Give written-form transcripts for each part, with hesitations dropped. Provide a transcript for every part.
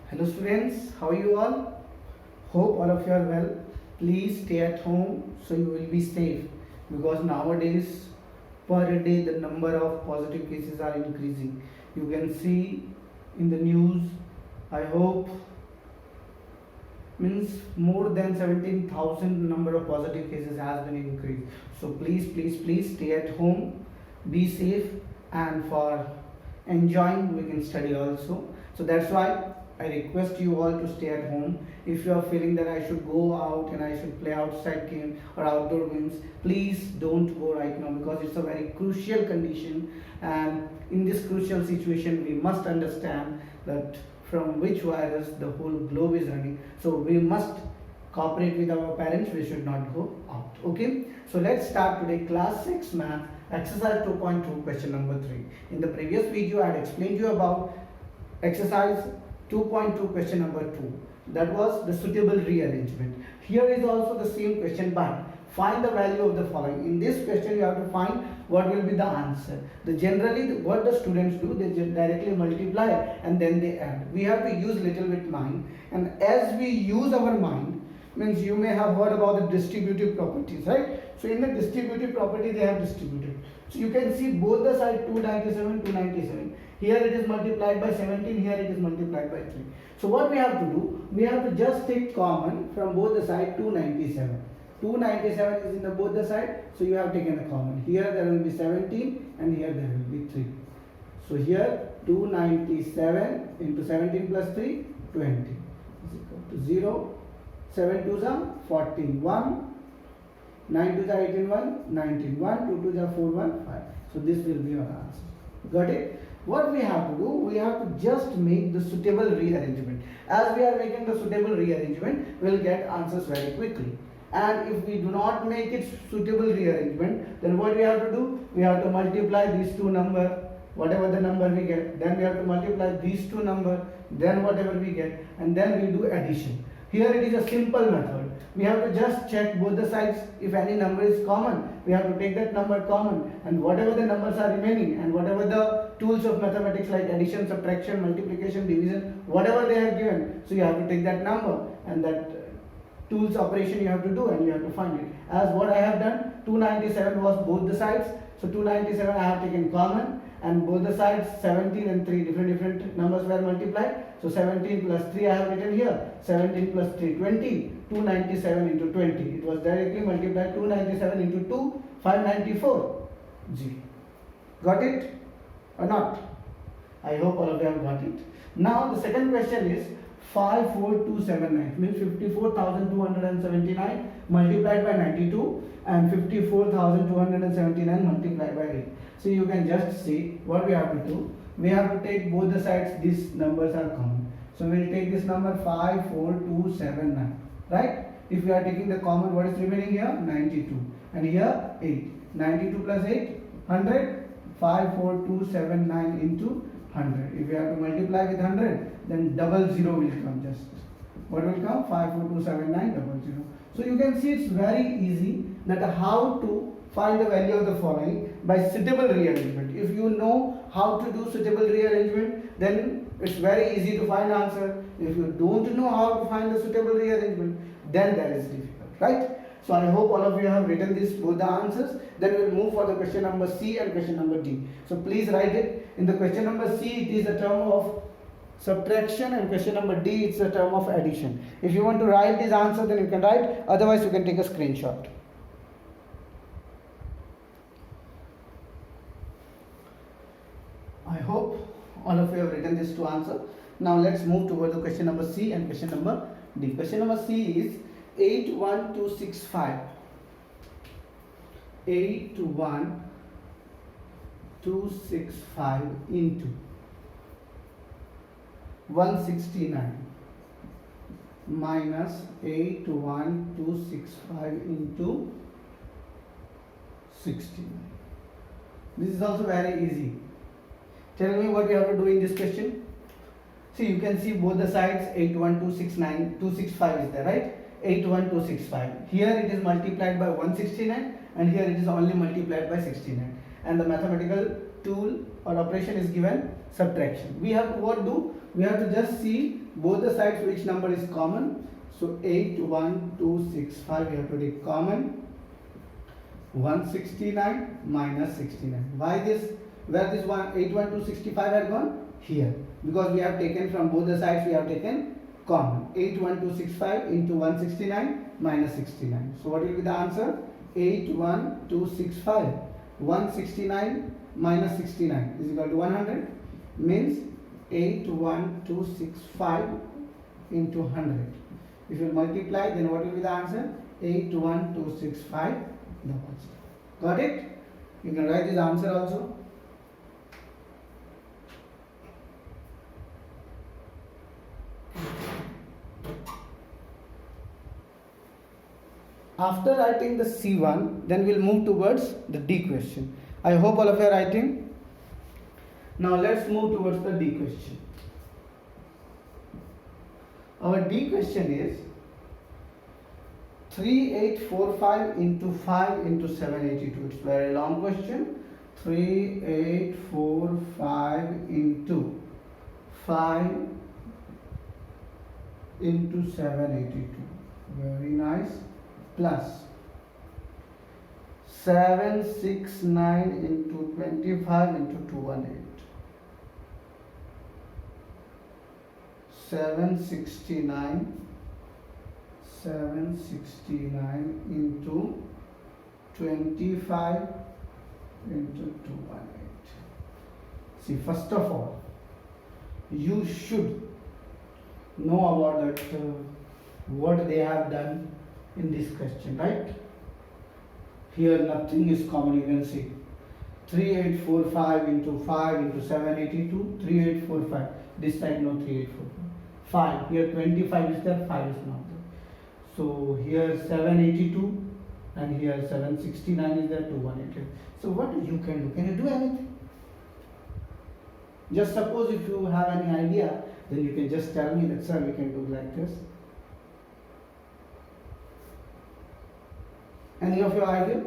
Hello students, how are you all? Hope all of you are well. Please stay at home so you will be safe, because nowadays per day the number of positive cases are increasing. You can see in the news. I hope means more than 17,000 number of positive cases has been increased. So please stay at home, be safe, and for enjoying we can study also. So that's why I request you all to stay at home. If you are feeling that I should go out and I should play outside game or outdoor games, please don't go right now, because it's a very crucial condition, and in this crucial situation we must understand that from which virus the whole globe is running. So we must cooperate with our parents. We should not go out. Okay, so let's start today class 6 math exercise 2.2 question number 3. In the previous video I had explained you about exercise 2.2 question number 2, that was the suitable rearrangement. Here is also the same question, but find the value of the following. In this question you have to find what will be the answer. Generally what the students do, they just directly multiply and then they add. We have to use little bit mind, and as we use our mind, means you may have heard about the distributive properties, right? So in the distributive property they have distributed. So you can see both the side 297. Here it is multiplied by 17, here it is multiplied by 3. So what we have to do, we have to just take common from both the side 297. 297 is in the both the side, so you have taken a common. Here there will be 17 and here there will be 3. So here 297 into 17 plus 3, 20 is equal to 0. 7 2s are 14, 1, 9 2s are 18, 1, 19, 1, 2 2s are 4, 1, 5. So this will be our answer. Got it? What we have to do, we have to just make the suitable rearrangement. As we are making the suitable rearrangement, we will get answers very quickly. And if we do not make it suitable rearrangement, then what we have to do, we have to multiply these two numbers, whatever the number we get, then we have to multiply these two numbers, then whatever we get, and then we do addition. Here it is a simple method. We have to just check both the sides. If any number is common, we have to take that number common, and whatever the numbers are remaining, and whatever the tools of mathematics like addition, subtraction, multiplication, division, whatever they have given, so you have to take that number and that tools operation you have to do, and you have to find it. As what I have done, 297 was both the sides, so 297 I have taken common, and both the sides 17 and 3 different numbers were multiplied. So 17 plus 3 I have written here, 17 plus 3 20, 297 into 20, it was directly multiplied. 297 into 2, 594 G. Got it or not? I hope all of you have got it. Now the second question is 54279, means 54,279 multiplied by 92 and 54,279 multiplied by 8. So you can just see what we have to do. We have to take both the sides, these numbers are common. So we will take this number 54279, right? If we are taking the common, what is remaining here? 92, and here 8. 92 plus 8, 100. 54279 into 100. If we have to multiply with 100, then double zero will come. Just what will come? 54279 double zero. So you can see it's very easy that how to find the value of the following by suitable rearrangement. If you know how to do suitable rearrangement, then it's very easy to find answer. If you don't know how to find the suitable rearrangement, then that is difficult, right? So I hope all of you have written this both the answers. Then we will move for the question number C and question number D. So please write it. In the question number C, it is a term of subtraction, and question number D, it's a term of addition. If you want to write this answer, then you can write. Otherwise, you can take a screenshot. I hope all of you have written this to answer. Now let's move toward the question number C and question number D. Question number C is 81265. 81265 into 169 minus 81265 into 69. This is also very easy. Tell me what we have to do in this question. See, you can see both the sides 81265 is there, right? 81265. Here it is multiplied by 169 and here it is only multiplied by 69. And the mathematical tool or operation is given subtraction. We have to what do? We have to just see both the sides which number is common. So 8, 1, 2, 6, 5, we have to take common. 169 minus 69. Why this? Where this 81265 had gone? Here. Because we have taken from both the sides, we have taken common. 81265 into 169 minus 69. So what will be the answer? 81265. 169 minus 69 is equal to 100. Means 81265 into 100. If you multiply, then what will be the answer? 81265 doubles. Got it? You can write this answer also. After writing the C1, then we'll move towards the D question. I hope all of you are writing. Now let's move towards the D question. Our D question is 3845 into 5 into 782. It's a very long question. 3845 into 5 into 782. Very nice. Plus 769 into 25 into 218. 769 into 25 into 218. See, first of all, you should know about that what they have done in this question, right? Here nothing is common. You can see 3845 into 5 into 782. 3845. This side no 3845. 5. Here 25 is there, 5 is not there. So here 782 and here 769 is there, 218. So what you can do? Can you do anything? Just suppose if you have any idea, then you can just tell me that, sir, we can do like this. Any of your idea?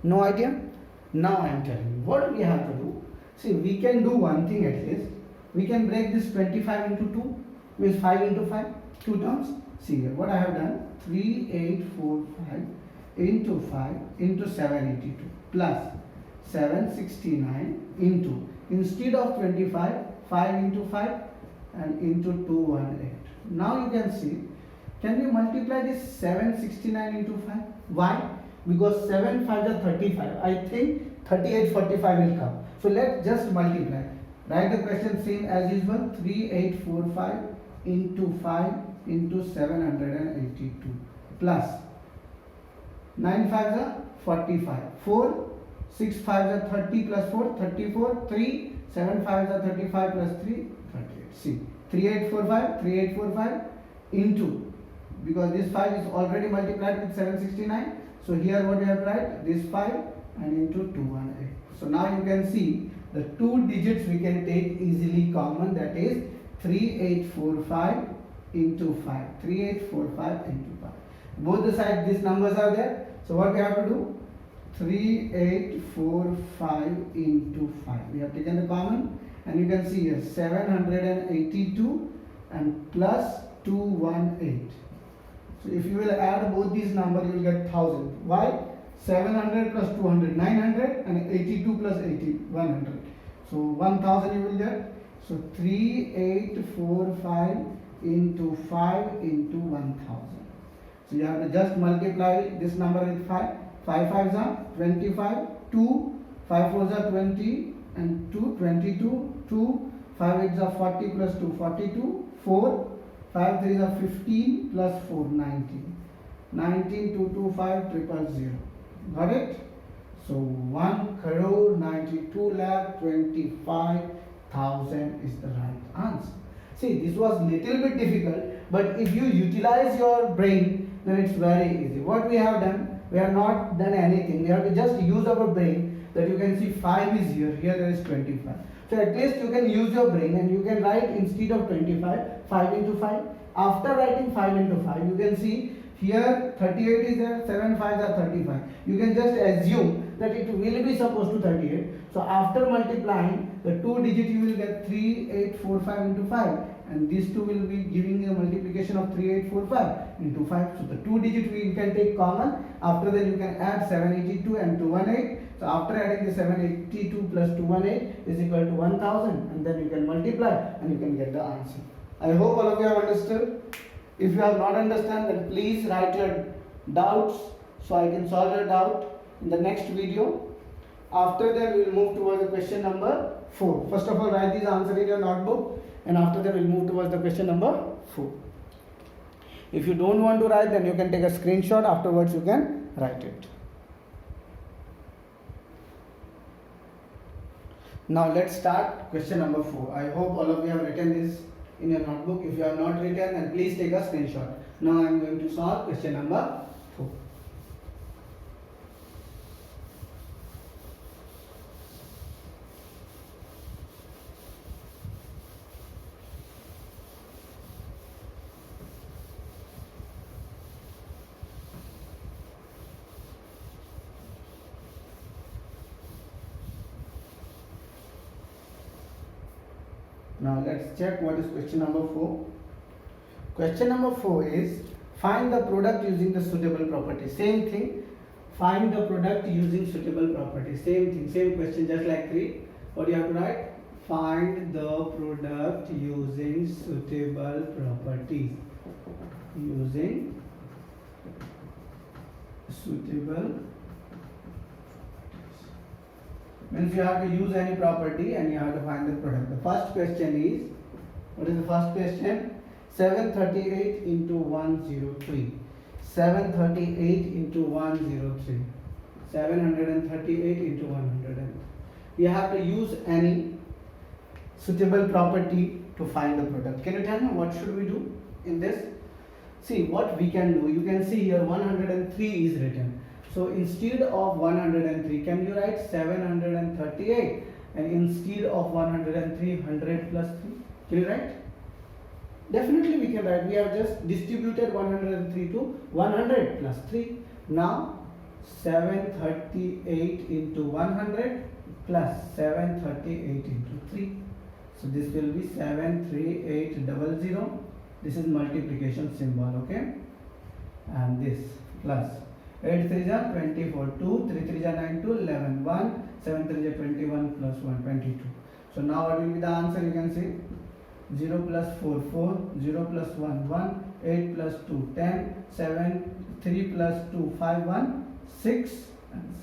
No idea? Now I am telling you what we have to do. See, we can do one thing at least. We can break this 25 into 2 with 5 into 5, 2 terms. See here, what I have done, 3845 into 5 into 782 plus 769 into, instead of 25, 5 into 5 and into 218. Now you can see, can we multiply this 769 into 5? Why? Because 7 5 are 35. I think 3845 will come. So let's just multiply. Write the question same as usual. 3845 into 5 into 782 plus 9 5 are 45. 4 6 5 are 30 plus 4 34. 3 7 5 are 35 plus 3 38. See, 3845 into, because this 5 is already multiplied with 769. So here what we have to write, this 5 and into 218. So now you can see the 2 digits we can take easily common, that is 3845 into 5. 3845 into 5. Both the sides these numbers are there. So what we have to do? 3845 into 5. We have taken the common and you can see here 782 and plus 218. So if you will add both these numbers, you will get 1000. Why? 700 plus 200, 900 and 82 plus 80, 100. So 1000 you will get. So 3845 into 5 into 1000. So you have to just multiply this number with 5. 5 5s are 25, 2, 5 4s are 20 and 2, 22, 2, 5 8s are 40 plus 2, 42, 4, 5 3s are 15 plus 4, 19. 19 225 000. Got it? So 1,92,25,000 is the right answer. See, this was little bit difficult, but if you utilize your brain, then it's very easy. What we have done, we have not done anything. We have to just use our brain. That you can see 5 is here, here there is 25. So at least you can use your brain and you can write instead of 25, 5 into 5. After writing 5 into 5, you can see here 38 is there, 7 5s are 35. You can just assume that it will be supposed to 38. So after multiplying the 2 digit, you will get 3845 into 5, and these two will be giving a multiplication of 3845 into 5. So the 2 digit we can take common. After that you can add 782 and 218. So after adding the 782 plus 218 is equal to 1000, and then you can multiply and you can get the answer. I hope all of you have understood. If you have not understand, then please write your doubts so I can solve your doubt in the next video. After that we will move towards the question number 4. First of all, write this answer in your notebook, and after that we will move towards the question number 4. If you don't want to write, then you can take a screenshot. Afterwards you can write it. Now let's start question number 4. I hope all of you have written this in your notebook. If you have not written, then please take a screenshot. Now I am going to solve question number 4. Now let's check what is question number 4. Question number 4 is find the product using the suitable property. Same thing. Find the product using suitable property. Same thing. Same question, just like 3. What do you have to write? Find the product using suitable properties. Using suitable means you have to use any property and you have to find the product. The first question is, what is the first question? 738 into 103. 738 into 103. 738 into 100. You have to use any suitable property to find the product. Can you tell me what should we do in this? See what we can do. You can see here 103 is written. So instead of 103, can you write 738? And instead of 103, 100 plus 3. Can you write? Definitely we can write. We have just distributed 103 to 100 plus 3. Now 738 into 100 plus 738 into 3. So this will be 73800. This is multiplication symbol, okay? And this plus 8 3 are 24, 2, 3 3 are 9, 2, 11, 1, 7 3 are 21 plus 1, 22. So now what will be the answer? You can see 0 plus 4, 4, 0 plus 1, 1, 8 plus 2, 10, 7, 3 plus 2, 5, 1, 6, and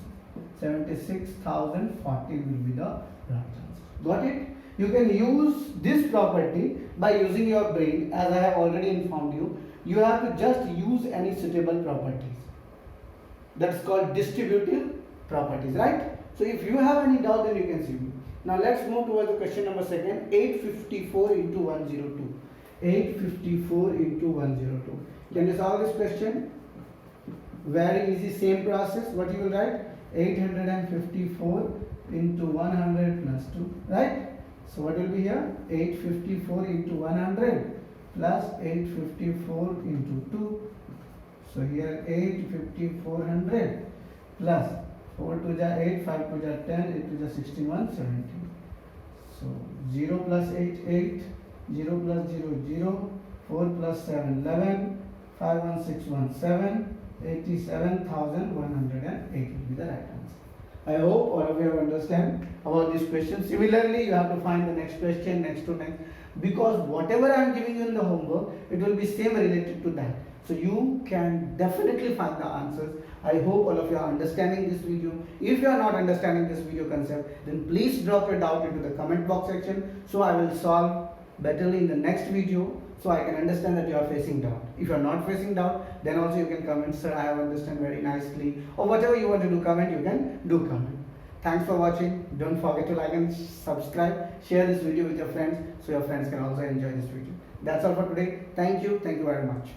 76,040 will be the right answer. Got it? You can use this property by using your brain, as I have already informed you. You have to just use any suitable properties. That's called distributive properties, right? So if you have any doubt, then you can see me. Now let's move towards the question number 2. 854 into 102. 854 into 102. Can you solve this question? Very easy, same process. What you will write? 854 into 100 plus 2, right? So what will be here? 854 into 100 plus 854 into 2. So here 85400 plus 4 to the 8, 5 to the 10, 8 to the 61, 70. So 0 plus 8, 8, 0 plus 0, 0, 4 plus 7, 11, 5, 1, 6, 1, 7, 87,108 will be the right answer. I hope all of you have understand about this question. Similarly, you have to find the next question, next to next, because whatever I am giving you in the homework, it will be same related to that. So you can definitely find the answers. I hope all of you are understanding this video. If you are not understanding this video concept, then please drop your doubt into the comment box section, so I will solve betterly in the next video, so I can understand that you are facing doubt. If you are not facing doubt, then also you can comment, sir, I have understand very nicely, or whatever you want to do comment, you can do comment. Thanks for watching. Don't forget to like and subscribe. Share this video with your friends, so your friends can also enjoy this video. That's all for today. Thank you very much.